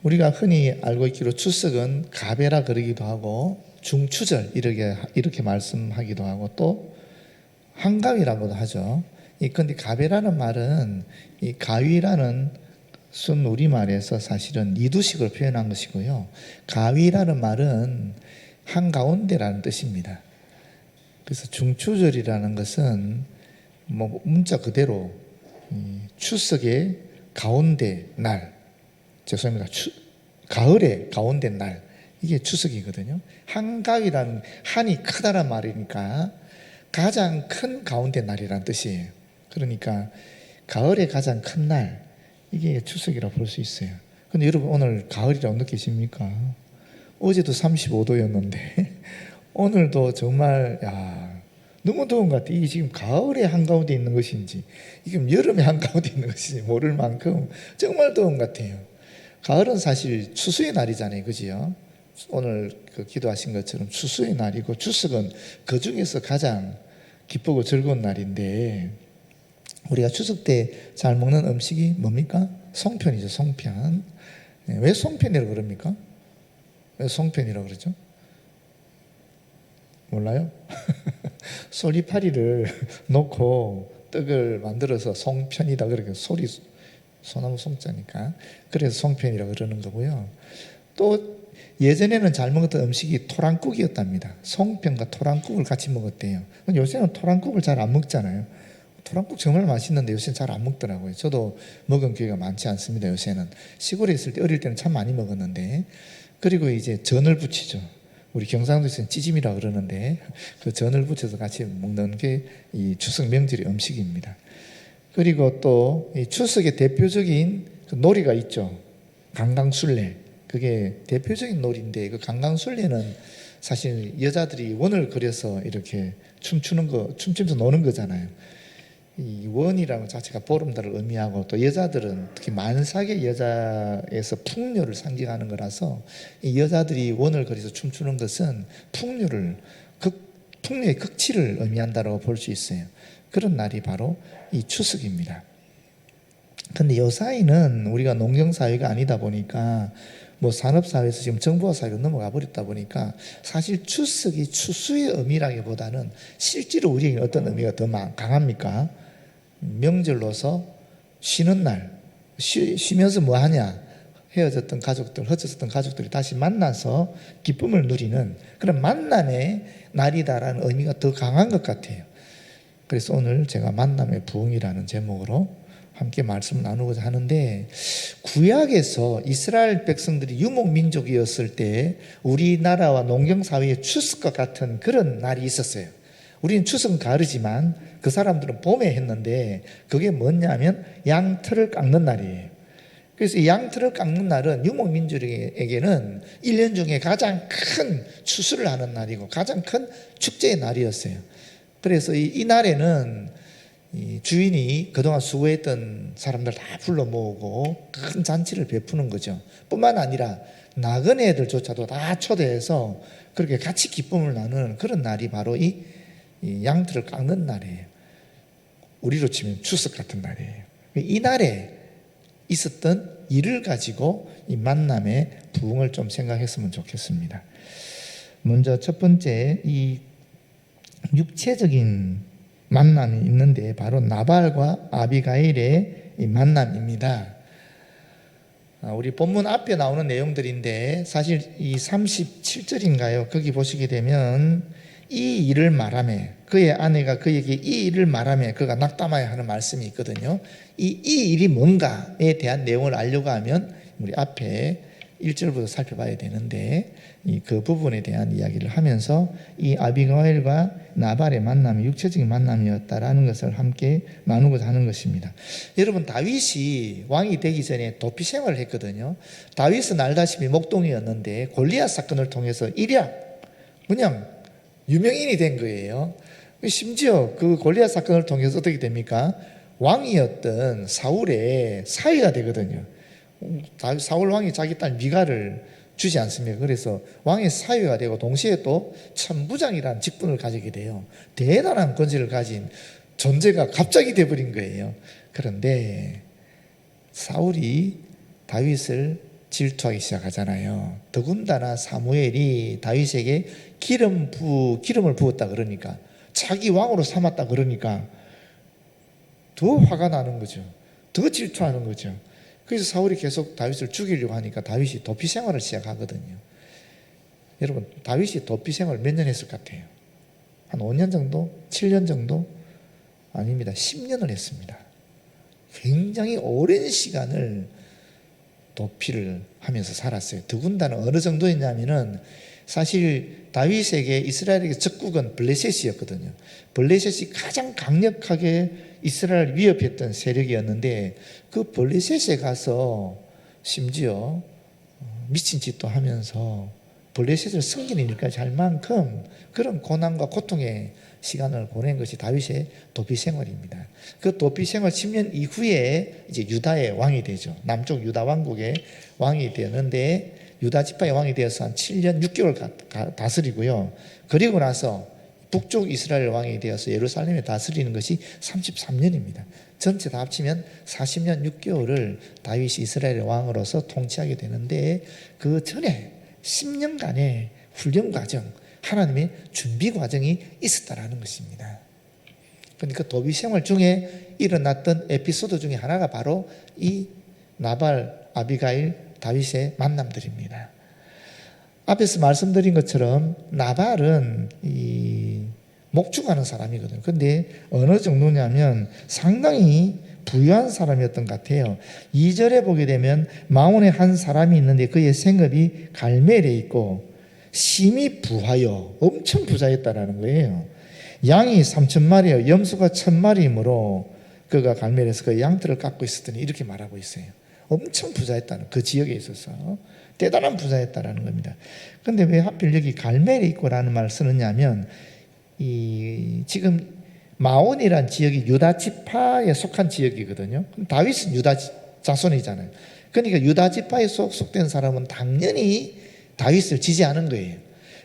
우리가 흔히 알고 있기로 추석은 가베라 그러기도 하고 중추절 이렇게 말씀하기도 하고 또 한가위라고도 하죠. 근데 가베라는 말은 이 가위라는 순 우리말에서 사실은 이두식을 표현한 것이고요. 가위라는 말은 한가운데라는 뜻입니다. 그래서 중추절이라는 것은 뭐 문자 그대로 추석의 가운데 날, 죄송합니다. 가을의 가운데 날, 이게 추석이거든요. 한가위라는 한이 크다란 말이니까 가장 큰 가운데 날이란 뜻이에요. 그러니까 가을의 가장 큰 날, 이게 추석이라고 볼 수 있어요. 근데 여러분 오늘 가을이라고 느끼십니까? 어제도 35도였는데 오늘도 정말 너무 더운 것 같아요. 이게 지금 가을의 한가운데 있는 것인지 이게 여름의 한가운데 있는 것인지 모를 만큼 정말 더운 것 같아요. 가을은 사실 추수의 날이잖아요, 그지요? 오늘 기도하신 것처럼 추수의 날이고 추석은 그 중에서 가장 기쁘고 즐거운 날인데 우리가 추석 때 잘 먹는 음식이 뭡니까? 송편이죠, 송편. 왜 송편이라고 그럽니까? 왜 송편이라고 그러죠? 몰라요? 소리파리를 놓고 떡을 만들어서 송편이다 그러게 소나무 송자니까 그래서 송편이라고 그러는 거고요. 또 예전에는 잘 먹었던 음식이 토랑국이었답니다. 송편과 토랑국을 같이 먹었대요. 요새는 토랑국을 잘 안 먹잖아요. 토랑국 정말 맛있는데 요새는 잘 안 먹더라고요. 저도 먹은 기회가 많지 않습니다. 요새는 시골에 있을 때 어릴 때는 참 많이 먹었는데 그리고 이제 전을 부치죠. 우리 경상도에서는 찌짐이라고 그러는데 그 전을 부쳐서 같이 먹는 게 이 추석 명절의 음식입니다. 그리고 또 이 추석의 대표적인 그 놀이가 있죠. 강강술래. 그게 대표적인 놀이인데 그 강강술래는 사실 여자들이 원을 그려서 이렇게 춤추면서 노는 거잖아요. 이 원이라는 자체가 보름달을 의미하고 또 여자들은 특히 만삭의 여자에서 풍요를 상징하는 거라서 이 여자들이 원을 그려서 춤추는 것은 풍요의 극치를 의미한다고 볼 수 있어요. 그런 날이 바로 이 추석입니다. 근데 요 사이는 우리가 농경사회가 아니다 보니까 뭐 산업사회에서 지금 정보화사회로 넘어가 버렸다 보니까 사실 추석이 추수의 의미라기보다는 실제로 우리에게 어떤 의미가 더 강합니까? 명절로서 쉬는 날, 쉬면서 뭐 하냐? 헤어졌던 가족들, 흩어졌던 가족들이 다시 만나서 기쁨을 누리는 그런 만남의 날이다라는 의미가 더 강한 것 같아요. 그래서 오늘 제가 만남의 부흥이라는 제목으로 함께 말씀을 나누고자 하는데 구약에서 이스라엘 백성들이 유목민족이었을 때 우리나라와 농경사회의 추석과 같은 그런 날이 있었어요. 우리는 추석은 가을이지만 그 사람들은 봄에 했는데 그게 뭐냐면 양털을 깎는 날이에요. 그래서 이 양털을 깎는 날은 유목민족에게는 1년 중에 가장 큰 추수를 하는 날이고 가장 큰 축제의 날이었어요. 그래서 이 날에는 이 주인이 그동안 수고했던 사람들 다 불러 모으고 큰 잔치를 베푸는 거죠. 뿐만 아니라 나그네들조차도 다 초대해서 그렇게 같이 기쁨을 나누는 그런 날이 바로 이 양털을 깎는 날이에요. 우리로 치면 추석 같은 날이에요. 이 날에 있었던 일을 가지고 이 만남의 부흥을 좀 생각했으면 좋겠습니다. 먼저 첫 번째 이 육체적인 만남이 있는데 바로 나발과 아비가일의 이 만남입니다. 우리 본문 앞에 나오는 내용들인데 사실 이 37절인가요? 거기 보시게 되면 이 일을 말하며 그의 아내가 그에게 이 일을 말하며 그가 낙담하여 하는 말씀이 있거든요. 이 일이 뭔가에 대한 내용을 알려고 하면 우리 앞에 1절부터 살펴봐야 되는데 그 부분에 대한 이야기를 하면서 이 아비가일과 나발의 만남이 육체적인 만남이었다라는 것을 함께 나누고자 하는 것입니다. 여러분 다윗이 왕이 되기 전에 도피 생활을 했거든요. 다윗은 알다시피 목동이었는데 골리앗 사건을 통해서 일약 그냥 유명인이 된 거예요. 심지어 그 골리앗 사건을 통해서 어떻게 됩니까? 왕이었던 사울의 사위가 되거든요. 사울 왕이 자기 딸 미가를 주지 않습니까? 그래서 왕의 사위가 되고 동시에 또 천부장이라는 직분을 가지게 돼요. 대단한 권세를 가진 존재가 갑자기 돼버린 거예요. 그런데 사울이 다윗을 질투하기 시작하잖아요. 더군다나 사무엘이 다윗에게 기름을 부었다 그러니까, 자기 왕으로 삼았다 그러니까 더 화가 나는 거죠. 더 질투하는 거죠. 그래서 사울이 계속 다윗을 죽이려고 하니까 다윗이 도피 생활을 시작하거든요. 여러분, 다윗이 도피 생활 몇 년 했을 것 같아요? 한 5년 정도? 7년 정도? 아닙니다. 10년을 했습니다. 굉장히 오랜 시간을 도피를 하면서 살았어요. 더군다나 어느 정도였냐면은, 사실 다윗에게 이스라엘에게 적국은 블레셋이었거든요. 블레셋이 가장 강력하게 이스라엘을 위협했던 세력이었는데, 그 블레셋에 가서 심지어 미친 짓도 하면서 블레셋을 섬기는 일까지 할 만큼 그런 고난과 고통의 시간을 보낸 것이 다윗의 도피 생활입니다. 그 도피 생활 10년 이후에 이제 유다의 왕이 되죠. 남쪽 유다 왕국의 왕이 되었는데, 유다 지파의 왕이 되어서 한 7년 6개월 다스리고요. 그리고 나서 북쪽 이스라엘 왕이 되어서 예루살렘에 다스리는 것이 33년입니다. 전체 다 합치면 40년 6개월을 다윗이 이스라엘의 왕으로서 통치하게 되는데, 그 전에 10년간의 훈련 과정, 하나님의 준비 과정이 있었다라는 것입니다. 그러니까 도피 생활 중에 일어났던 에피소드 중에 하나가 바로 이 나발, 아비가일, 다윗의 만남들입니다. 앞에서 말씀드린 것처럼 나발은 목축하는 사람이거든요. 그런데 어느 정도냐면 상당히 부유한 사람이었던 것 같아요. 2절에 보게 되면 마온에 한 사람이 있는데 그의 생업이 갈멜에 있고 심히 부하여, 엄청 부자였다라는 거예요. 양이 3,000마리요 염소가 1,000마리이므로 그가 갈멜에서 그 양털을 깎고 있었더니, 이렇게 말하고 있어요. 엄청 부자였다는, 그 지역에 있어서 대단한 부자였다라는 겁니다. 그런데 왜 하필 여기 갈멜에 있고라는 말을 쓰느냐면, 지금 마온이란 지역이 유다 지파에 속한 지역이거든요. 다윗은 유다 자손이잖아요. 그러니까 유다 지파에 속된 사람은 당연히 다윗을 지지하는 거예요.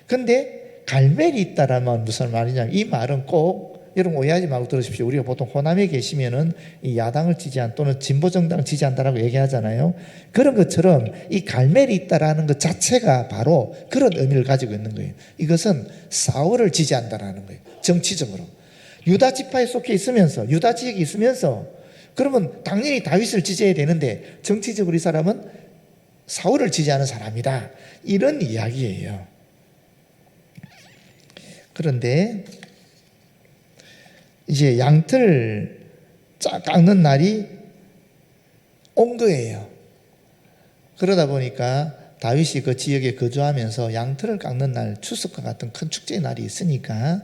그런데 갈멜이 있다라면 무슨 말이냐면, 이 말은 꼭 여러분 오해하지 말고 들으십시오. 우리가 보통 호남에 계시면은 이 야당을 지지한 또는 진보 정당을 지지한다라고 얘기하잖아요. 그런 것처럼 이 갈멜이 있다라는 것 자체가 바로 그런 의미를 가지고 있는 거예요. 이것은 사울을 지지한다라는 거예요. 정치적으로. 유다 지파에 속해 있으면서, 유다 지역에 있으면서, 그러면 당연히 다윗을 지지해야 되는데 정치적으로 이 사람은 사울을 지지하는 사람이다, 이런 이야기예요. 그런데 이제 양털 깎는 날이 온 거예요. 그러다 보니까 다윗이 그 지역에 거주하면서 양털을 깎는 날, 추석과 같은 큰 축제의 날이 있으니까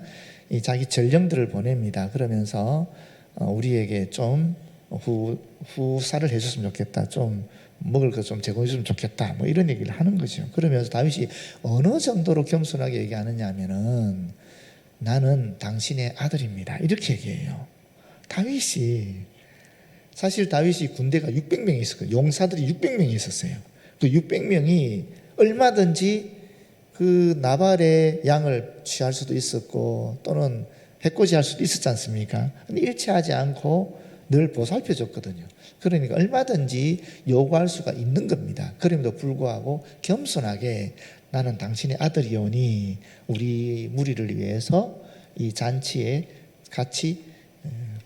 자기 전령들을 보냅니다. 그러면서 우리에게 좀 후사를 해줬으면 좋겠다, 좀 먹을 거 좀 제공해 주면 좋겠다, 뭐 이런 얘기를 하는 거죠. 그러면서 다윗이 어느 정도로 겸손하게 얘기하느냐 하면은, 나는 당신의 아들입니다, 이렇게 얘기해요. 사실 다윗이 군대가 600명이 있었거든요. 용사들이 600명이 있었어요. 그 600명이 얼마든지 그 나발의 양을 취할 수도 있었고 또는 해코지할 수도 있었지 않습니까? 근데 일치하지 않고 늘 보살펴줬거든요. 그러니까 얼마든지 요구할 수가 있는 겁니다. 그럼에도 불구하고 겸손하게, 나는 당신의 아들이오니 우리 무리를 위해서 이 잔치에 같이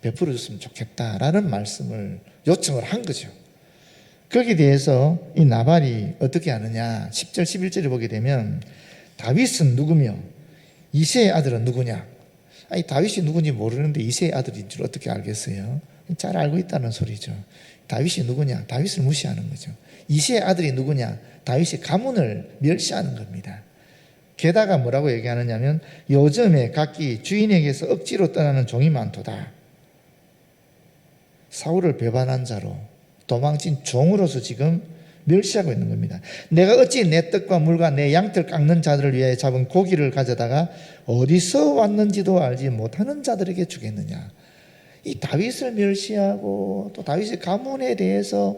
베풀어 줬으면 좋겠다라는 말씀을, 요청을 한 거죠. 거기에 대해서 이 나발이 어떻게 하느냐, 10절 11절에 보게 되면, 다윗은 누구며 이새의 아들은 누구냐. 아니, 다윗이 누군지 모르는데 이새의 아들인 줄 어떻게 알겠어요? 잘 알고 있다는 소리죠. 다윗이 누구냐? 다윗을 무시하는 거죠. 이새의 아들이 누구냐? 다윗의 가문을 멸시하는 겁니다. 게다가 뭐라고 얘기하느냐면, 요즘에 각기 주인에게서 억지로 떠나는 종이 많도다. 사울을 배반한 자로, 도망친 종으로서 지금 멸시하고 있는 겁니다. 내가 어찌 내 떡과 물과 내 양털 깎는 자들을 위해 잡은 고기를 가져다가 어디서 왔는지도 알지 못하는 자들에게 주겠느냐. 이 다윗을 멸시하고 또 다윗의 가문에 대해서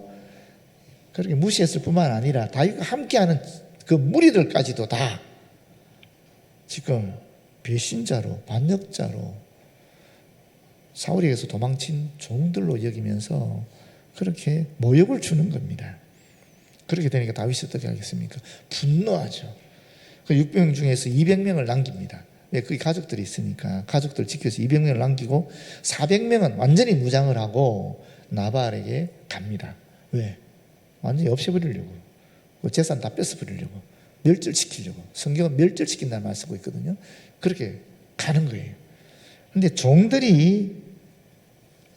그렇게 무시했을 뿐만 아니라 다윗과 함께하는 그 무리들까지도 다 지금 배신자로, 반역자로, 사울에게서 도망친 종들로 여기면서 그렇게 모욕을 주는 겁니다. 그렇게 되니까 다윗이 어떻게 하겠습니까? 분노하죠. 그 600명 중에서 200명을 남깁니다. 왜? 그 가족들이 있으니까 가족들 지켜서 200명을 남기고 400명은 완전히 무장을 하고 나발에게 갑니다. 왜? 완전히 없애버리려고. 그 재산 다 뺏어버리려고. 멸절시키려고. 성경은 멸절시킨다는 말 쓰고 있거든요. 그렇게 가는 거예요. 근데 종들이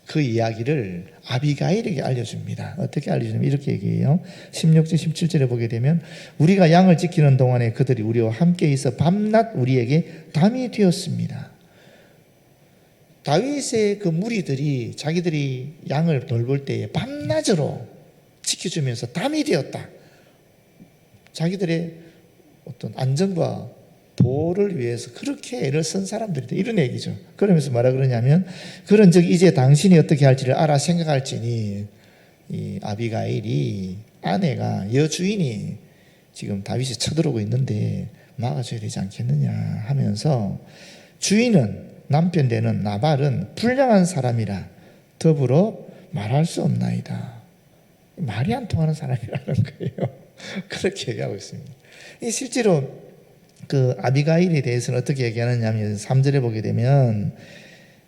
그 이야기를 아비가일에게 알려줍니다. 어떻게 알려주냐면 이렇게 얘기해요. 16절 17절에 보게 되면 우리가 양을 지키는 동안에 그들이 우리와 함께 있어 밤낮 우리에게 담이 되었습니다. 다윗의 그 무리들이 자기들이 양을 돌볼 때에 밤낮으로 지켜주면서 담이 되었다. 자기들의 어떤 안전과 보호를 위해서 그렇게 애를 쓴 사람들이다, 이런 얘기죠. 그러면서 뭐라 그러냐면 그런즉 이제 당신이 어떻게 할지를 알아 생각할지니, 이 아비가일이 아내가 여주인이 지금 다윗이 쳐들어오고 있는데 막아줘야 되지 않겠느냐 하면서, 주인은 남편 되는 나발은 불량한 사람이라 더불어 말할 수 없나이다. 말이 안 통하는 사람이라는 거예요. 그렇게 얘기하고 있습니다. 실제로 그 아비가일에 대해서는 어떻게 얘기하느냐 하면 3절에 보게 되면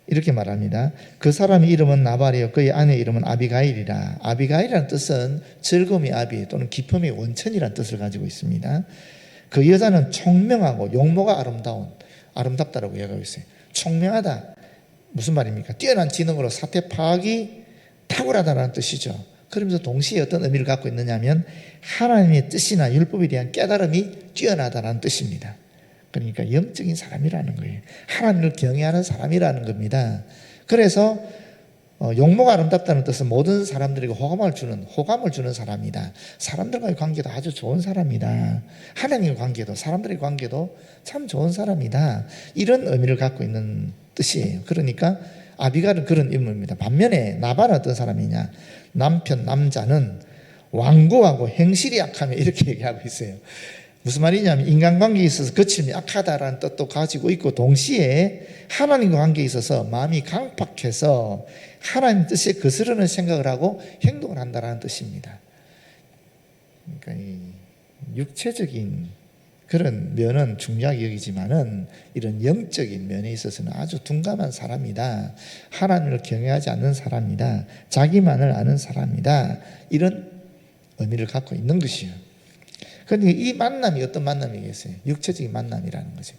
이렇게 말합니다. 그 사람의 이름은 나발이요 그의 아내 이름은 아비가일이라. 아비가일이라는 뜻은 즐거움의 아비 또는 기쁨의 원천이라는 뜻을 가지고 있습니다. 그 여자는 총명하고 용모가 아름답다라고 얘기하고 있어요. 총명하다 무슨 말입니까? 뛰어난 지능으로 사태 파악이 탁월하다는 뜻이죠. 그러면서 동시에 어떤 의미를 갖고 있느냐 하면 하나님의 뜻이나 율법에 대한 깨달음이 뛰어나다는 뜻입니다. 그러니까 영적인 사람이라는 거예요. 하나님을 경외하는 사람이라는 겁니다. 그래서 용모가 아름답다는 뜻은 모든 사람들에게 호감을 주는 사람이다. 사람들과의 관계도 아주 좋은 사람이다. 하나님의 관계도, 사람들의 관계도 참 좋은 사람이다. 이런 의미를 갖고 있는 뜻이에요. 그러니까 아비가일은 그런 인물입니다. 반면에 나발은 어떤 사람이냐? 남자는 완고하고 행실이 약하며, 이렇게 얘기하고 있어요. 무슨 말이냐면 인간관계에 있어서 거침이 약하다라는 뜻도 가지고 있고, 동시에 하나님과 관계에 있어서 마음이 강팍해서 하나님 뜻에 거스르는 생각을 하고 행동을 한다라는 뜻입니다. 그러니까 이 육체적인 그런 면은 중요하게 여기지만은 이런 영적인 면에 있어서는 아주 둔감한 사람이다. 하나님을 경외하지 않는 사람이다. 자기만을 아는 사람이다. 이런 의미를 갖고 있는 것이에요. 그런데 이 만남이 어떤 만남이겠어요? 육체적인 만남이라는 거죠.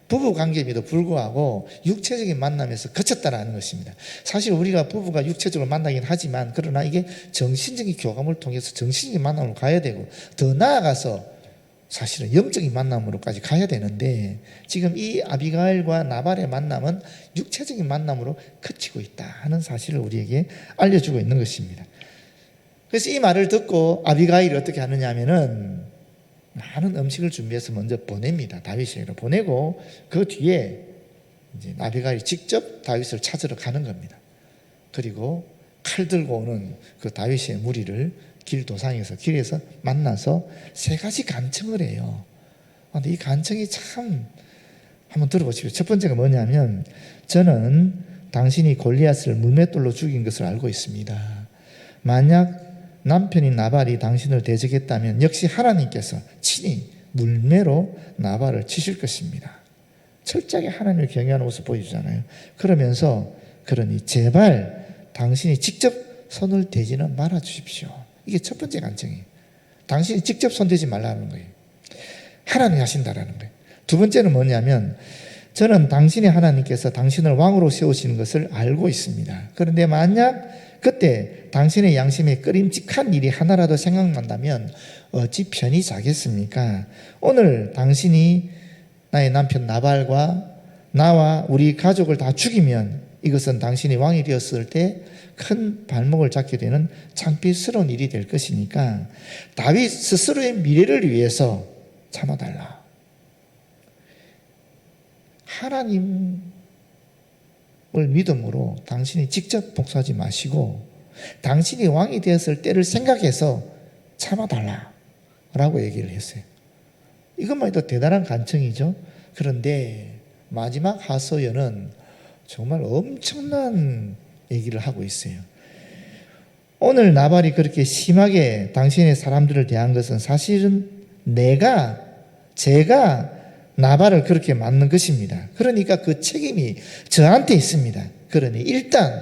부부관계임에도 불구하고 육체적인 만남에서 그쳤다라는 것입니다. 사실 우리가 부부가 육체적으로 만나긴 하지만, 그러나 이게 정신적인 교감을 통해서 정신적인 만남으로 가야 되고, 더 나아가서 사실은 영적인 만남으로까지 가야 되는데, 지금 이 아비가일과 나발의 만남은 육체적인 만남으로 그치고 있다 하는 사실을 우리에게 알려주고 있는 것입니다. 그래서 이 말을 듣고 아비가일이 어떻게 하느냐 하면은 많은 음식을 준비해서 먼저 보냅니다. 다윗에게 보내고 그 뒤에 이제 아비가일이 직접 다윗을 찾으러 가는 겁니다. 그리고 칼 들고 오는 그 다윗의 무리를 길에서 만나서 세 가지 간청을 해요. 근데 이 간청이 참, 한번 들어보십시오. 첫 번째가 뭐냐면, 저는 당신이 골리앗을 물맷돌로 죽인 것을 알고 있습니다. 만약 남편인 나발이 당신을 대적했다면 역시 하나님께서 친히 물매로 나발을 치실 것입니다. 철저하게 하나님을 경외하는 모습 보여주잖아요. 그러면서 그러니 제발 당신이 직접 손을 대지는 말아 주십시오. 이게 첫 번째 간청이에요. 당신이 직접 손대지 말라는 거예요. 하나님이 하신다라는 거예요. 두 번째는 뭐냐면, 저는 당신의 하나님께서 당신을 왕으로 세우시는 것을 알고 있습니다. 그런데 만약 그때 당신의 양심에 끄림직한 일이 하나라도 생각난다면 어찌 편히 자겠습니까? 오늘 당신이 나의 남편 나발과 나와 우리 가족을 다 죽이면 이것은 당신이 왕이 되었을 때 큰 발목을 잡게 되는 창피스러운 일이 될 것이니까 다윗 스스로의 미래를 위해서 참아달라. 하나님을 믿음으로 당신이 직접 복수하지 마시고 당신이 왕이 되었을 때를 생각해서 참아달라 라고 얘기를 했어요. 이것만 해도 대단한 간청이죠. 그런데 마지막 하소연은 정말 엄청난 얘기를 하고 있어요. 오늘 나발이 그렇게 심하게 당신의 사람들을 대한 것은 사실은 제가 나발을 그렇게 맞는 것입니다. 그러니까 그 책임이 저한테 있습니다. 그러니 일단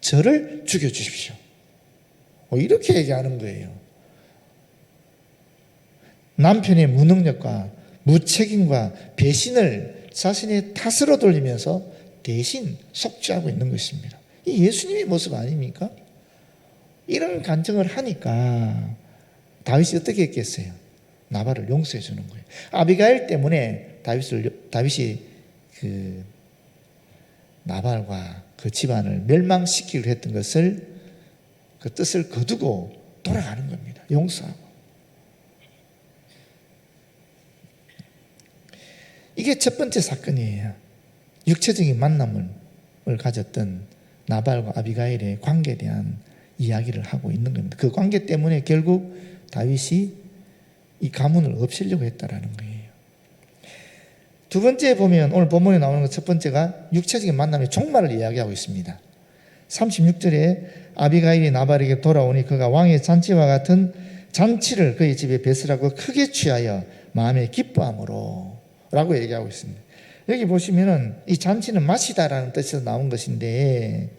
저를 죽여주십시오. 이렇게 얘기하는 거예요. 남편의 무능력과 무책임과 배신을 자신의 탓으로 돌리면서 대신 속죄하고 있는 것입니다. 이 예수님의 모습 아닙니까? 이런 간증을 하니까 다윗이 어떻게 했겠어요? 나발을 용서해 주는 거예요. 아비가일 때문에 다윗이 그 나발과 그 집안을 멸망시키기로 했던 것을 그 뜻을 거두고 돌아가는 겁니다. 용서하고. 이게 첫 번째 사건이에요. 육체적인 만남을 가졌던 나발과 아비가일의 관계에 대한 이야기를 하고 있는 겁니다. 그 관계 때문에 결국 다윗이 이 가문을 없애려고 했다라는 거예요. 두 번째 보면 오늘 본문에 나오는 것 첫 번째가 육체적인 만남의 종말을 이야기하고 있습니다. 36절에 아비가일이 나발에게 돌아오니 그가 왕의 잔치와 같은 잔치를 그의 집에 베풀하고 크게 취하여 마음에 기뻐함으로 라고 얘기하고 있습니다. 여기 보시면은 이 잔치는 마시다라는 뜻에서 나온 것인데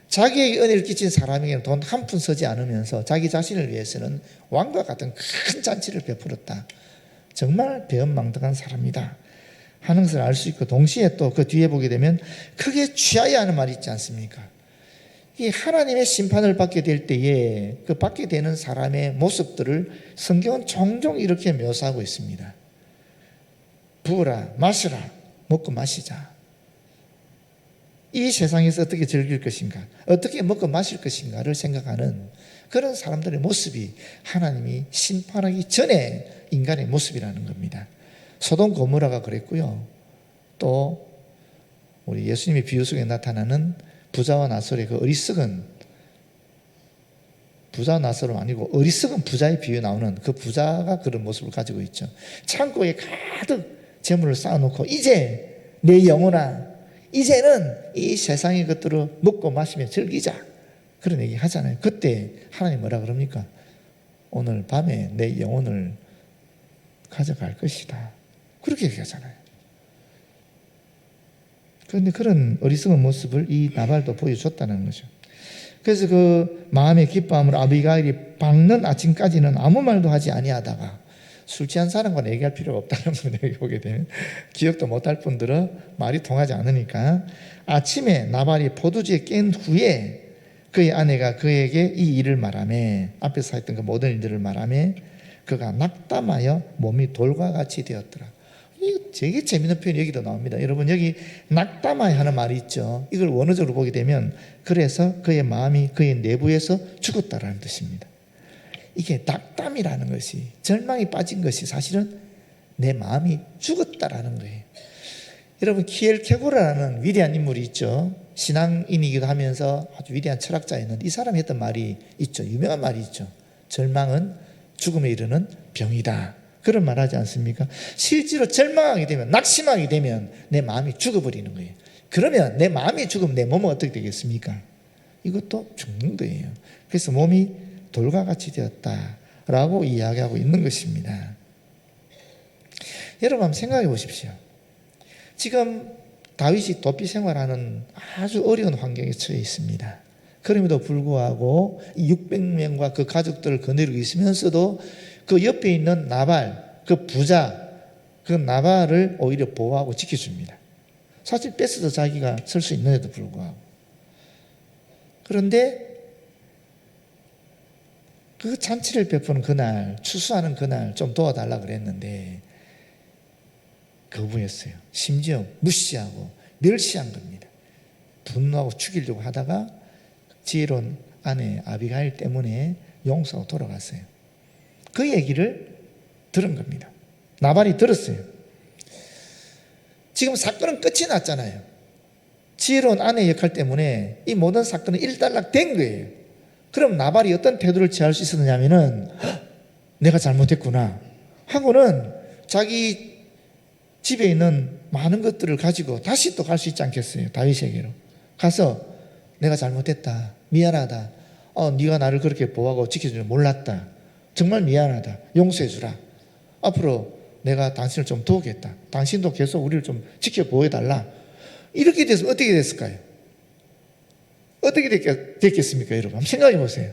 자기에게 은혜를 끼친 사람에게는 돈 한 푼 쓰지 않으면서 자기 자신을 위해서는 왕과 같은 큰 잔치를 베풀었다. 정말 배은망덕한 사람이다 하는 것을 알 수 있고, 동시에 또 그 뒤에 보게 되면 크게 취하여 하는 말이 있지 않습니까? 이 하나님의 심판을 받게 될 때에 그 받게 되는 사람의 모습들을 성경은 종종 이렇게 묘사하고 있습니다. 부으라, 마시라, 먹고 마시자. 이 세상에서 어떻게 즐길 것인가, 어떻게 먹고 마실 것인가를 생각하는 그런 사람들의 모습이 하나님이 심판하기 전에 인간의 모습이라는 겁니다. 소돔 고모라가 그랬고요. 또 우리 예수님의 비유 속에 나타나는 부자와 나설의 그 어리석은, 부자와 나설은 아니고 어리석은 부자의 비유에 나오는 그 부자가 그런 모습을 가지고 있죠. 창고에 가득 재물을 쌓아놓고 이제 내 영혼아, 이제는 이 세상의 것들을 먹고 마시며 즐기자, 그런 얘기 하잖아요. 그때 하나님 뭐라 그럽니까? 오늘 밤에 내 영혼을 가져갈 것이다, 그렇게 얘기하잖아요. 그런데 그런 어리석은 모습을 이 나발도 보여줬다는 거죠. 그래서 그 마음의 기뻐함으로 아비가일이 밝는 아침까지는 아무 말도 하지 아니하다가, 술 취한 사람과 얘기할 필요가 없다는 분에게 보게 되면 기억도 못할 뿐더러 말이 통하지 않으니까 아침에 나발이 포도주에 깬 후에 그의 아내가 그에게 이 일을 말하며, 앞에서 했던 그 모든 일들을 말하며 그가 낙담하여 몸이 돌과 같이 되었더라. 이거 되게 재미있는 표현이 여기도 나옵니다. 여러분, 여기 낙담하여 하는 말이 있죠. 이걸 원어적으로 보게 되면 그래서 그의 마음이 그의 내부에서 죽었다라는 뜻입니다. 이게 낙담이라는 것이, 절망이 빠진 것이 사실은 내 마음이 죽었다라는 거예요. 여러분, 키엘케고라는 위대한 인물이 있죠. 신앙인이기도 하면서 아주 위대한 철학자였는데 이 사람이 했던 말이 있죠. 유명한 말이 있죠. 절망은 죽음에 이르는 병이다, 그런 말 하지 않습니까? 실제로 절망하게 되면, 낙심하게 되면 내 마음이 죽어버리는 거예요. 그러면 내 마음이 죽으면 내 몸은 어떻게 되겠습니까? 이것도 죽는 거예요. 그래서 몸이 돌과 같이 되었다라고 이야기하고 있는 것입니다. 여러분, 한번 생각해 보십시오. 지금 다윗이 도피 생활하는 아주 어려운 환경에 처해 있습니다. 그럼에도 불구하고 이 600명과 그 가족들을 거느리고 있으면서도 그 옆에 있는 나발, 그 부자, 그 나발을 오히려 보호하고 지켜줍니다. 사실 뺏어서 자기가 설 수 있는데도 불구하고. 그런데 그 잔치를 베푸는 그날, 추수하는 그날 좀 도와달라 그랬는데 거부했어요. 심지어 무시하고 멸시한 겁니다. 분노하고 죽이려고 하다가 지혜로운 아내 아비가일 때문에 용서하고 돌아갔어요. 그 얘기를 들은 겁니다. 나발이 들었어요. 지금 사건은 끝이 났잖아요. 지혜로운 아내의 역할 때문에 이 모든 사건은 일단락 된 거예요. 그럼 나발이 어떤 태도를 취할 수 있었느냐면은, 내가 잘못했구나 하고는 자기 집에 있는 많은 것들을 가지고 다시 또 갈 수 있지 않겠어요? 다윗에게로 가서 내가 잘못했다, 미안하다, 네가 나를 그렇게 보호하고 지켜주는 줄 몰랐다. 정말 미안하다. 용서해주라. 앞으로 내가 당신을 좀 도우겠다. 당신도 계속 우리를 좀 지켜 보호해달라. 이렇게 됐으면 어떻게 됐을까요? 어떻게 됐겠습니까, 여러분? 한번 생각해 보세요.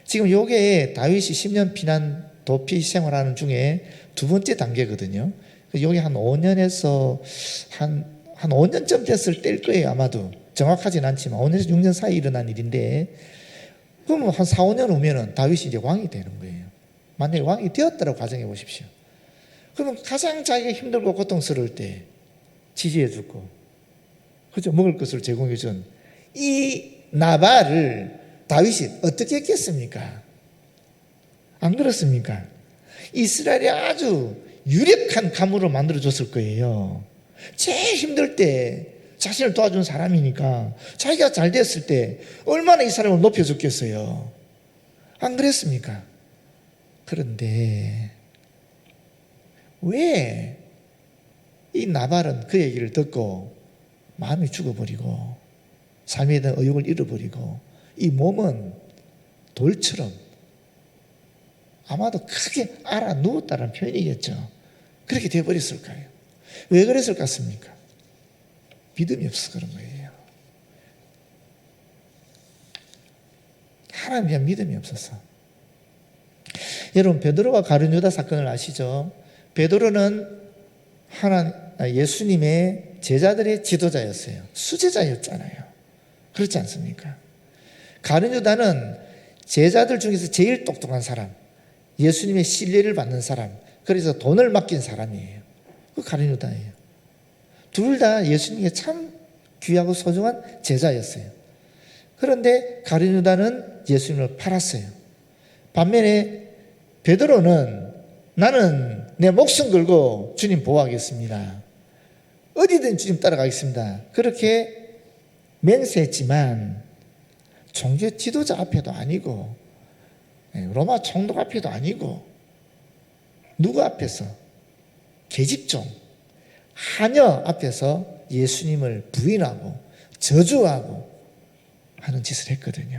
지금 요게 다윗이 10년 피난 도피 생활하는 중에 두 번째 단계거든요. 여기 한 5년에서 한 5년쯤 됐을 때일 거예요, 아마도. 정확하진 않지만 5년에서 6년 사이에 일어난 일인데, 그러면 한 4, 5년 후면은 다윗이 이제 왕이 되는 거예요. 만약에 왕이 되었다고 가정해 보십시오. 그러면 가장 자기가 힘들고 고통스러울 때 지지해 주고, 그죠? 먹을 것을 제공해 준 이 나발을 다윗이 어떻게 했겠습니까? 안 그렇습니까? 이스라엘이 아주 유력한 가문으로 만들어줬을 거예요. 제일 힘들 때 자신을 도와준 사람이니까 자기가 잘 됐을 때 얼마나 이 사람을 높여줬겠어요. 안 그랬습니까? 그런데 왜 이 나발은 그 얘기를 듣고 마음이 죽어버리고 삶에 대한 의욕을 잃어버리고 이 몸은 돌처럼 아마도 크게 알아 누웠다는 표현이겠죠. 그렇게 되어버렸을까요? 왜 그랬을 것 같습니까? 믿음이 없어서 그런 거예요. 하나님에 대한 믿음이 없어서. 여러분, 베드로와 가룟 유다 사건을 아시죠? 베드로는 예수님의 제자들의 지도자였어요. 수제자였잖아요. 그렇지 않습니까? 가룟 유다는 제자들 중에서 제일 똑똑한 사람, 예수님의 신뢰를 받는 사람, 그래서 돈을 맡긴 사람이에요. 그 가룟 유다예요. 둘 다 예수님께 참 귀하고 소중한 제자였어요. 그런데 가룟 유다는 예수님을 팔았어요. 반면에 베드로는 나는 내 목숨 걸고 주님 보호하겠습니다. 어디든 주님 따라가겠습니다. 그렇게 맹세했지만 종교 지도자 앞에도 아니고 로마 총독 앞에도 아니고 누구 앞에서? 계집종 하녀 앞에서 예수님을 부인하고 저주하고 하는 짓을 했거든요.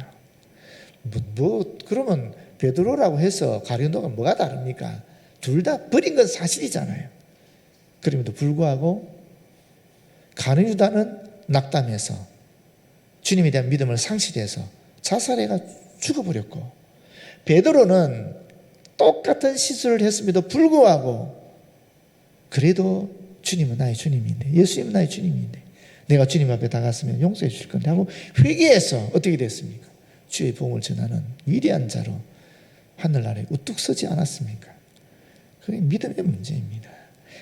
그러면 베드로라고 해서 가룟 유다가 뭐가 다릅니까? 둘 다 버린 건 사실이잖아요. 그럼에도 불구하고 가룟 유다는 낙담해서 주님에 대한 믿음을 상실해서 자살해가 죽어버렸고, 베드로는 똑같은 시술을 했음에도 불구하고 그래도 주님은 나의 주님인데, 예수님은 나의 주님인데 내가 주님 앞에 다갔으면 용서해 주실 건데 하고 회개해서 어떻게 됐습니까? 주의 복음을 전하는 위대한 자로 하늘나라에 우뚝 서지 않았습니까? 그게 믿음의 문제입니다.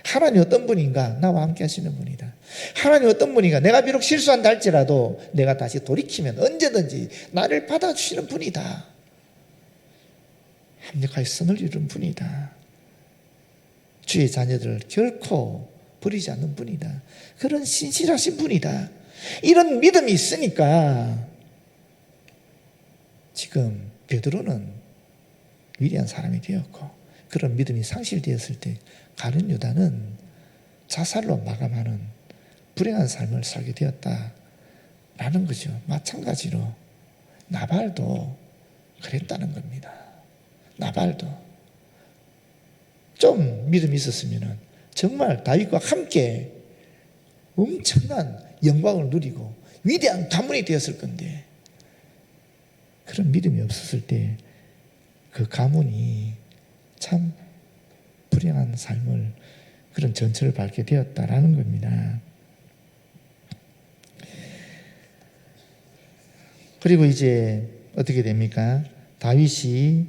하나님 어떤 분인가? 나와 함께 하시는 분이다. 하나님 어떤 분인가? 내가 비록 실수한다 할지라도 내가 다시 돌이키면 언제든지 나를 받아주시는 분이다. 합력하여 선을 이룬 분이다. 주의 자녀들을 결코 버리지 않는 분이다. 그런 신실하신 분이다. 이런 믿음이 있으니까 지금 베드로는 위대한 사람이 되었고, 그런 믿음이 상실되었을 때 가룟 유다는 자살로 마감하는 불행한 삶을 살게 되었다라는 거죠. 마찬가지로 나발도 그랬다는 겁니다. 나발도 좀 믿음이 있었으면 정말 다윗과 함께 엄청난 영광을 누리고 위대한 가문이 되었을 건데, 그런 믿음이 없었을 때 그 가문이 참 불행한 삶을, 그런 전철을 밟게 되었다라는 겁니다. 그리고 이제 어떻게 됩니까? 다윗이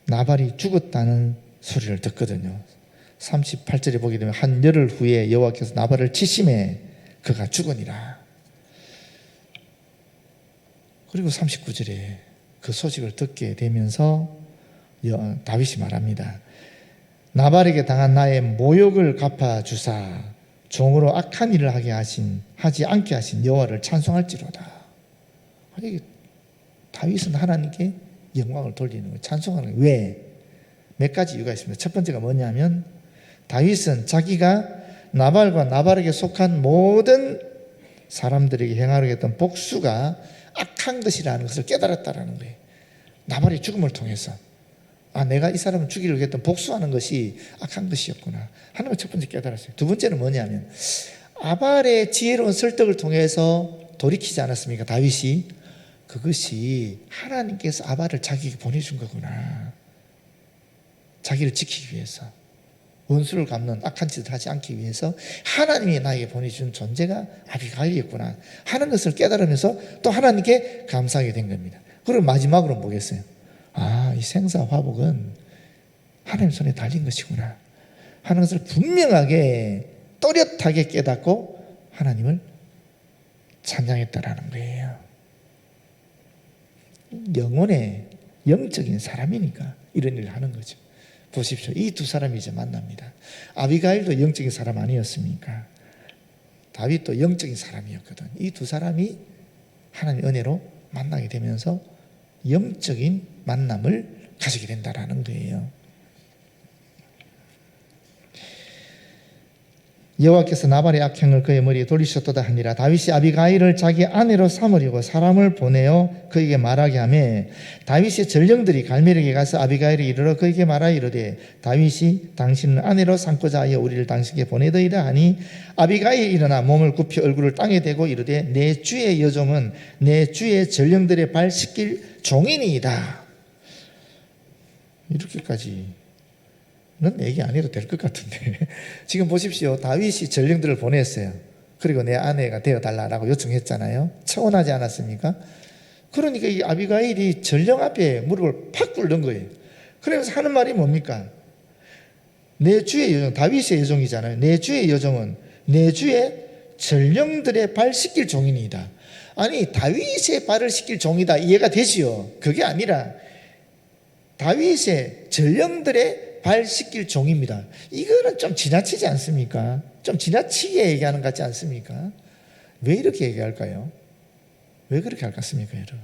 나발이 죽었다는 소리를 듣거든요. 38절에 보게 되면 한 열흘 후에 여호와께서 나발을 치심에 그가 죽으니라. 그리고 39절에 그 소식을 듣게 되면서 다윗이 말합니다. 나발에게 당한 나의 모욕을 갚아주사 종으로 악한 일을 하지 않게 하신 여호와를 찬송할지로다. 아니, 다윗은 하나님께 영광을 돌리는 거예요. 찬송하는 거예요. 왜? 몇 가지 이유가 있습니다. 첫 번째가 뭐냐면 다윗은 자기가 나발과 나발에게 속한 모든 사람들에게 행하려고 했던 복수가 악한 것이라는 것을 깨달았다라는 거예요. 나발의 죽음을 통해서 내가 이 사람을 죽이려고 했던 복수하는 것이 악한 것이었구나 하는 걸 첫 번째 깨달았어요. 두 번째는 뭐냐면 아발의 지혜로운 설득을 통해서 돌이키지 않았습니까? 다윗이. 그것이 하나님께서 아발을 자기에게 보내준 거구나. 자기를 지키기 위해서, 원수를 갚는 악한 짓을 하지 않기 위해서 하나님이 나에게 보내준 존재가 아비가일이었구나 하는 것을 깨달으면서 또 하나님께 감사하게 된 겁니다. 그리고 마지막으로 보겠어요. 이 생사화복은 하나님 손에 달린 것이구나 하는 것을 분명하게 또렷하게 깨닫고 하나님을 찬양했다라는 거예요. 영혼의 영적인 사람이니까 이런 일을 하는 거죠. 보십시오. 이 두 사람이 이제 만납니다. 아비가일도 영적인 사람 아니었습니까? 다윗도 영적인 사람이었거든. 이 두 사람이 하나님의 은혜로 만나게 되면서 영적인 만남을 가지게 된다라는 거예요. 여호와께서 나발의 악행을 그의 머리에 돌리셨도다 하니라. 다윗이 아비가일을 자기 아내로 삼으려고 사람을 보내어 그에게 말하게 하며 다윗의 전령들이 갈멜에게 가서 아비가일에 이르러 그에게 말하여 이르되 다윗이 당신을 아내로 삼고자 하여 우리를 당신께 보내더이다 하니 아비가일이 일어나 몸을 굽혀 얼굴을 땅에 대고 이르되 내 주의 여종은 내 주의 전령들의 발 씻길 종이니이다. 이렇게까지 는 얘기 안 해도 될 것 같은데 지금 보십시오. 다윗이 전령들을 보냈어요. 그리고 내 아내가 되어달라고 요청했잖아요. 차원하지 않았습니까? 그러니까 이 아비가일이 전령 앞에 무릎을 팍 꿇는 거예요. 그러면서 하는 말이 뭡니까? 내 주의 여종, 다윗의 여종이잖아요. 내 주의 여종은 내 주의 전령들의 발 씻길 종이니이다. 아니 다윗의 발을 씻길 종이다 이해가 되지요. 그게 아니라 다윗의 전령들의 발 씻길 종입니다. 이거는 좀 지나치지 않습니까? 좀 지나치게 얘기하는 것 같지 않습니까? 왜 이렇게 얘기할까요? 왜 그렇게 할 것 같습니까, 여러분?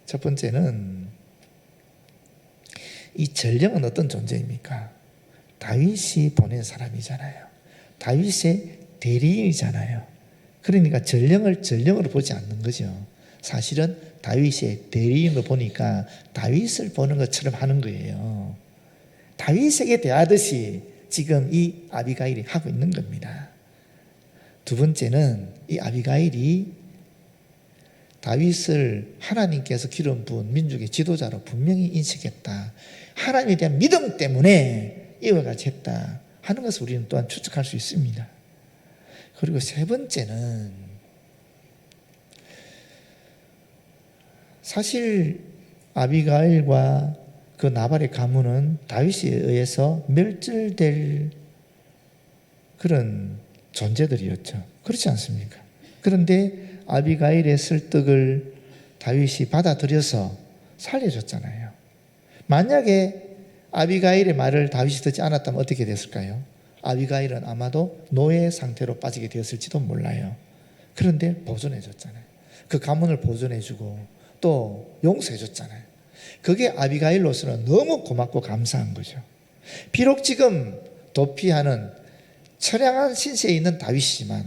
첫 번째는 이 전령은 어떤 존재입니까? 다윗이 보낸 사람이잖아요. 다윗의 대리인이잖아요. 그러니까 전령을 전령으로 보지 않는 거죠. 사실은 다윗의 대리인으로 보니까 다윗을 보는 것처럼 하는 거예요. 다윗에게 대하듯이 지금 이 아비가일이 하고 있는 겁니다. 두 번째는 이 아비가일이 다윗을 하나님께서 기름 부은 민족의 지도자로 분명히 인식했다. 하나님에 대한 믿음 때문에 이와 같이 했다 하는 것을 우리는 또한 추측할 수 있습니다. 그리고 세 번째는 사실 아비가일과 그 나발의 가문은 다윗에 의해서 멸절될 그런 존재들이었죠. 그렇지 않습니까? 그런데 아비가일의 설득을 다윗이 받아들여서 살려줬잖아요. 만약에 아비가일의 말을 다윗이 듣지 않았다면 어떻게 됐을까요? 아비가일은 아마도 노예 상태로 빠지게 되었을지도 몰라요. 그런데 보존해줬잖아요. 그 가문을 보존해주고 또 용서해줬잖아요. 그게 아비가일로서는 너무 고맙고 감사한 거죠. 비록 지금 도피하는 처량한 신세에 있는 다윗이지만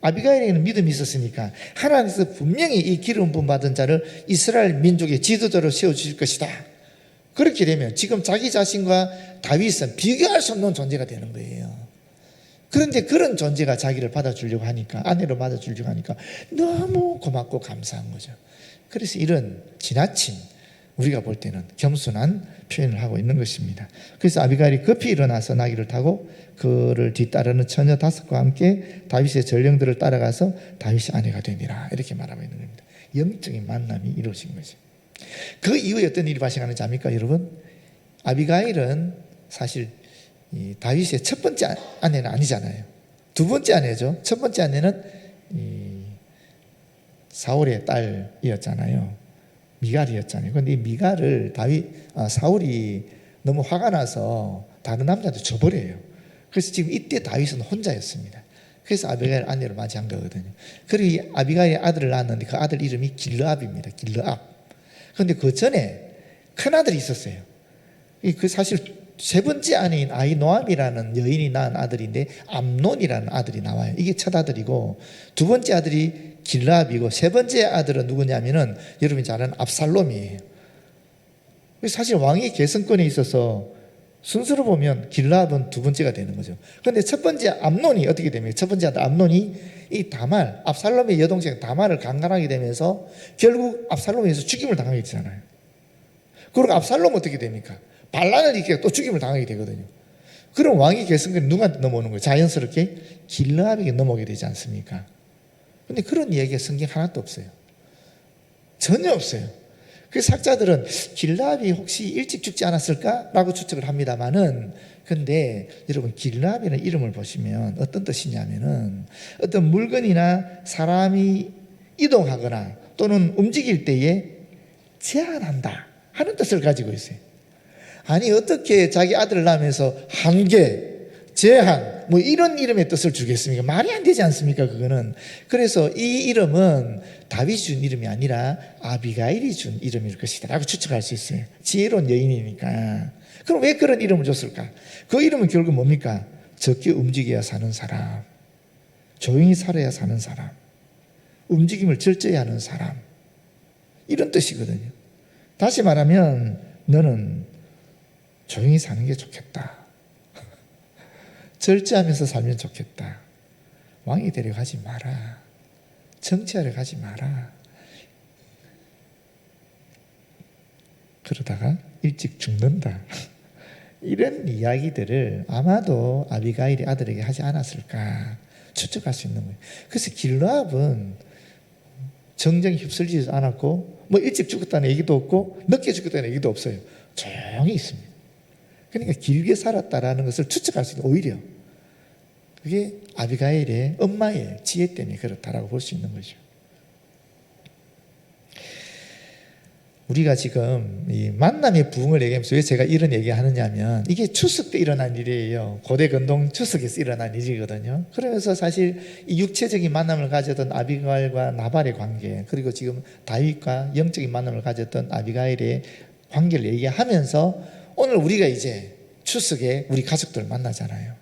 아비가일에게는 믿음이 있었으니까 하나님께서 분명히 이 기름 부음 받은 자를 이스라엘 민족의 지도자로 세워주실 것이다. 그렇게 되면 지금 자기 자신과 다윗은 비교할 수 없는 존재가 되는 거예요. 그런데 그런 존재가 자기를 받아주려고 하니까, 아내로 받아주려고 하니까 너무 고맙고 감사한 거죠. 그래서 이런 지나친, 우리가 볼 때는 겸손한 표현을 하고 있는 것입니다. 그래서 아비가일이 급히 일어나서 나귀를 타고 그를 뒤따르는 처녀 5과 함께 다윗의 전령들을 따라가서 다윗의 아내가 되니라 이렇게 말하고 있는 겁니다. 영적인 만남이 이루어진 거죠. 그 이후에 어떤 일이 발생하는지 압니까, 여러분? 아비가일은 사실 이 다윗의 첫 번째 아내는 아니잖아요. 두 번째 아내죠. 첫 번째 아내는 사울의 딸이었잖아요. 미갈이었잖아요. 그런데 이 미갈을 사울이 너무 화가 나서 다른 남자한테 줘버려요. 그래서 지금 이때 다윗은 혼자였습니다. 그래서 아비가일 아내를 맞이한 거거든요. 그리고 이 아비가일의 아들을 낳았는데 그 아들 이름이 길르압입니다. 길르압. 그런데 그 전에 큰 아들이 있었어요. 그 사실 세 번째 아내인 아히노암이라는 여인이 낳은 아들인데 암논이라는 아들이 나와요. 이게 첫 아들이고 두 번째 아들이 길라압이고 세 번째 아들은 누구냐면은 여러분이 잘 아는 압살롬이에요. 사실 왕의 계승권에 있어서 순서로 보면 길라압은 두 번째가 되는 거죠. 그런데 첫 번째 암논이 어떻게 됩니까? 첫 번째 아들 암논이 이 다말, 압살롬의 여동생 다말을 강간하게 되면서 결국 압살롬에서 죽임을 당하게 되잖아요. 그리고 압살롬은 어떻게 됩니까? 반란을 일으키고 또 죽임을 당하게 되거든요. 그럼 왕의 계승권이 누구한테 넘어오는 거예요? 자연스럽게 길라압에게 넘어오게 되지 않습니까? 근데 그런 이야기가 성경 하나도 없어요. 전혀 없어요. 그래서 학자들은 길라압이 혹시 일찍 죽지 않았을까라고 추측을 합니다만은, 근데 여러분 길라압이라는 이름을 보시면 어떤 뜻이냐면은 어떤 물건이나 사람이 이동하거나 또는 움직일 때에 제한한다 하는 뜻을 가지고 있어요. 아니 어떻게 자기 아들을 낳으면서 한계, 제한 뭐 이런 이름의 뜻을 주겠습니까? 말이 안 되지 않습니까? 그거는. 그래서 이 이름은 다윗이 준 이름이 아니라 아비가일이 준 이름일 것이다 라고 추측할 수 있어요. 지혜로운 여인이니까. 그럼 왜 그런 이름을 줬을까? 그 이름은 결국 뭡니까? 적게 움직여야 사는 사람, 조용히 살아야 사는 사람, 움직임을 절제해야 하는 사람, 이런 뜻이거든요. 다시 말하면 너는 조용히 사는 게 좋겠다. 절제하면서 살면 좋겠다. 왕이 되려 가지 마라. 정치하려 가지 마라. 그러다가 일찍 죽는다. 이런 이야기들을 아마도 아비가일이 아들에게 하지 않았을까 추측할 수 있는 거예요. 그래서 길라압은 정쟁에 휩쓸리지 않았고 뭐 일찍 죽었다는 얘기도 없고 늦게 죽었다는 얘기도 없어요. 조용히 있습니다. 그러니까 길게 살았다라는 것을 추측할 수 있는, 오히려 그게 아비가일의 엄마의 지혜 때문에 그렇다라고 볼 수 있는 거죠. 우리가 지금 이 만남의 부흥을 얘기하면서 왜 제가 이런 얘기 하느냐면 이게 추석 때 일어난 일이에요. 고대 근동 추석에서 일어난 일이거든요. 그러면서 사실 이 육체적인 만남을 가졌던 아비가일과 나발의 관계, 그리고 지금 다윗과 영적인 만남을 가졌던 아비가일의 관계를 얘기하면서 오늘 우리가 이제 추석에 우리 가족들 만나잖아요.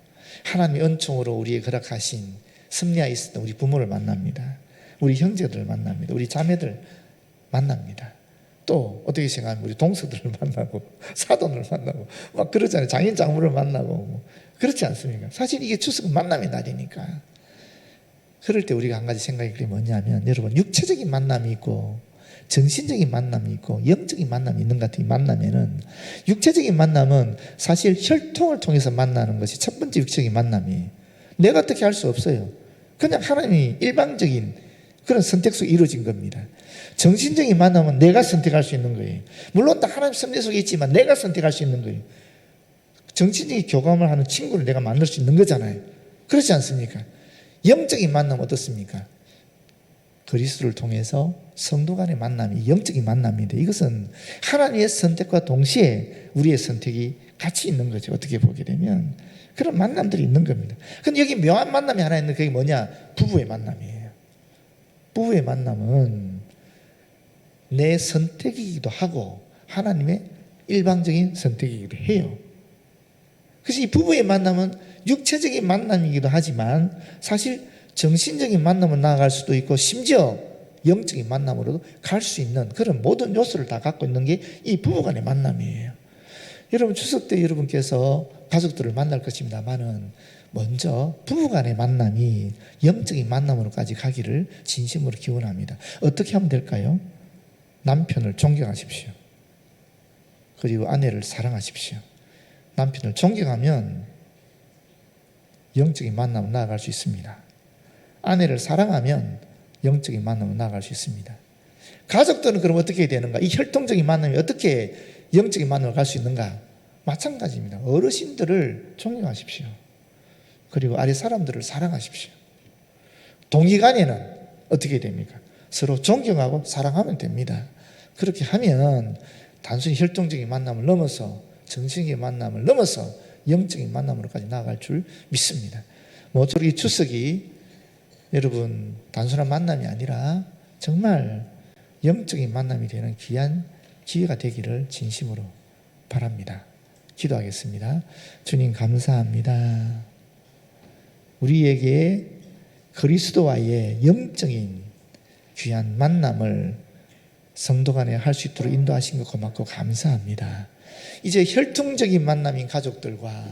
하나님의 은총으로 우리의 허락하신 섭리하에 있었던 우리 부모를 만납니다. 우리 형제들을 만납니다. 우리 자매들 만납니다. 또 어떻게 생각하면 우리 동서들을 만나고 사돈을 만나고 막 그러잖아요. 장인 장모를 만나고 그렇지 않습니까? 사실 이게 추석은 만남의 날이니까. 그럴 때 우리가 한 가지 생각이 그게 뭐냐면, 여러분 육체적인 만남이 있고 정신적인 만남이 있고 영적인 만남이 있는 것 같은 이 만남에는, 육체적인 만남은 사실 혈통을 통해서 만나는 것이 첫 번째 육체적인 만남이에요. 내가 어떻게 할 수 없어요. 그냥 하나님이 일방적인 그런 선택 속에 이루어진 겁니다. 정신적인 만남은 내가 선택할 수 있는 거예요. 물론 다 하나님 섭리 속에 있지만 내가 선택할 수 있는 거예요. 정신적인 교감을 하는 친구를 내가 만날 수 있는 거잖아요. 그렇지 않습니까? 영적인 만남은 어떻습니까? 그리스도를 통해서 성도 간의 만남이 영적인 만남인데, 이것은 하나님의 선택과 동시에 우리의 선택이 같이 있는 거죠. 어떻게 보게 되면 그런 만남들이 있는 겁니다. 근데 여기 묘한 만남이 하나 있는데 그게 뭐냐? 부부의 만남이에요. 부부의 만남은 내 선택이기도 하고 하나님의 일방적인 선택이기도 해요. 그래서 이 부부의 만남은 육체적인 만남이기도 하지만 사실 정신적인 만남으로 나아갈 수도 있고 심지어 영적인 만남으로도 갈 수 있는 그런 모든 요소를 다 갖고 있는 게 이 부부간의 만남이에요. 여러분 추석 때 여러분께서 가족들을 만날 것입니다만은 먼저 부부간의 만남이 영적인 만남으로까지 가기를 진심으로 기원합니다. 어떻게 하면 될까요? 남편을 존경하십시오. 그리고 아내를 사랑하십시오. 남편을 존경하면 영적인 만남으로 나아갈 수 있습니다. 아내를 사랑하면 영적인 만남으로 나아갈 수 있습니다. 가족들은 그럼 어떻게 해야 되는가? 이 혈통적인 만남이 어떻게 영적인 만남으로 갈 수 있는가? 마찬가지입니다. 어르신들을 존경하십시오. 그리고 아래 사람들을 사랑하십시오. 동기간에는 어떻게 됩니까? 서로 존경하고 사랑하면 됩니다. 그렇게 하면 단순히 혈통적인 만남을 넘어서 정신적인 만남을 넘어서 영적인 만남으로까지 나아갈 줄 믿습니다. 모쪼록 이 추석이 여러분 단순한 만남이 아니라 정말 영적인 만남이 되는 귀한 기회가 되기를 진심으로 바랍니다. 기도하겠습니다. 주님 감사합니다. 우리에게 그리스도와의 영적인 귀한 만남을 성도 간에 할 수 있도록 인도하신 것 고맙고 감사합니다. 이제 혈통적인 만남인 가족들과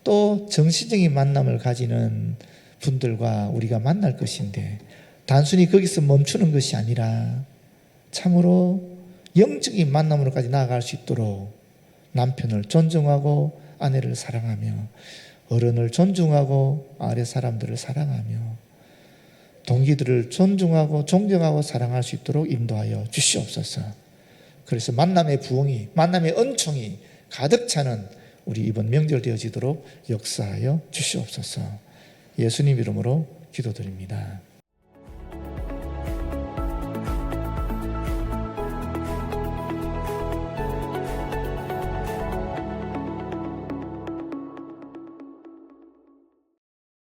또 정신적인 만남을 가지는 분들과 우리가 만날 것인데, 단순히 거기서 멈추는 것이 아니라 참으로 영적인 만남으로까지 나아갈 수 있도록 남편을 존중하고 아내를 사랑하며, 어른을 존중하고 아래 사람들을 사랑하며, 동기들을 존중하고 존경하고 사랑할 수 있도록 인도하여 주시옵소서. 그래서 만남의 부흥이, 만남의 은총이 가득 차는 우리 이번 명절 되어지도록 역사하여 주시옵소서. 예수님 이름으로 기도드립니다.